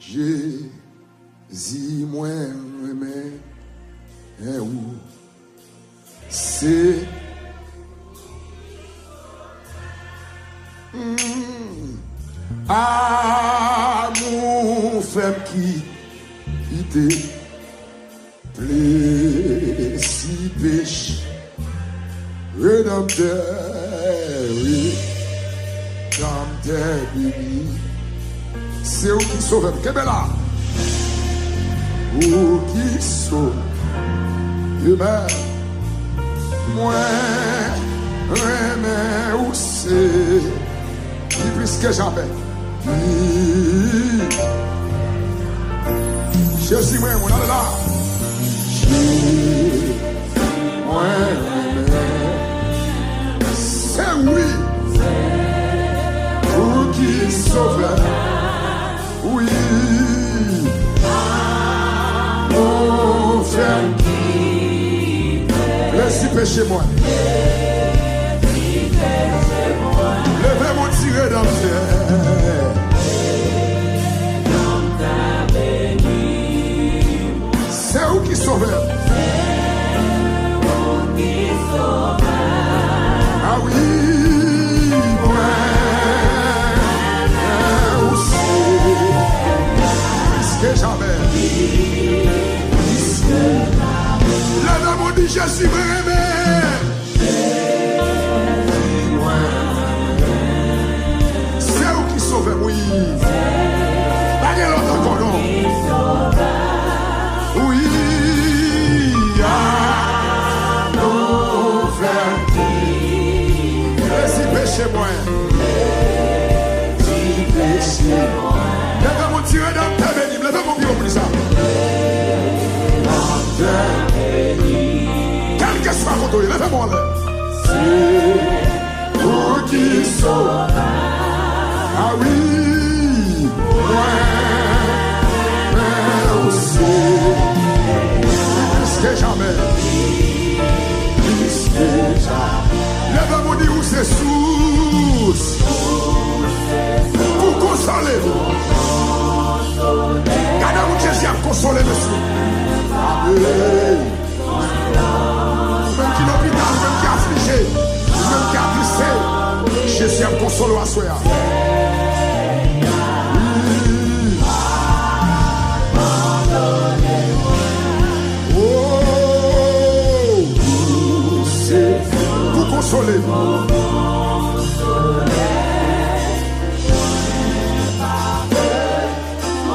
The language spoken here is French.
Jésus, moi, mais où c'est amour femme qui était si péché rédempteur baby c'est où qui sauve Kebela où qui sauve moi mais où c'est qui plus que jamais Jésus moi on a là moi c'est oui pour qui sauve oui mon frère laisse péché moi levez mon tiré dans le c'est où qui sauve ah oui moi aussi plus que jamais la dame dit Jésus me remet c'est où qui sauve oui pas de l'autre cordon oui péché moi. Lève mon tiré dans ta béni. Lève mon pied plus ça. Quel que soit mon tour, lève mon lève. C'est pour qui sauve. Ah oui. Mais aussi. Plus que jamais. Plus que jamais. Lève mon dit où c'est source pour consoler. Gardez mon Jésus à consoler monsieur. Même qui l'hôpital, même qui affligé, même qui a glissé, Jésus a consolé à soi.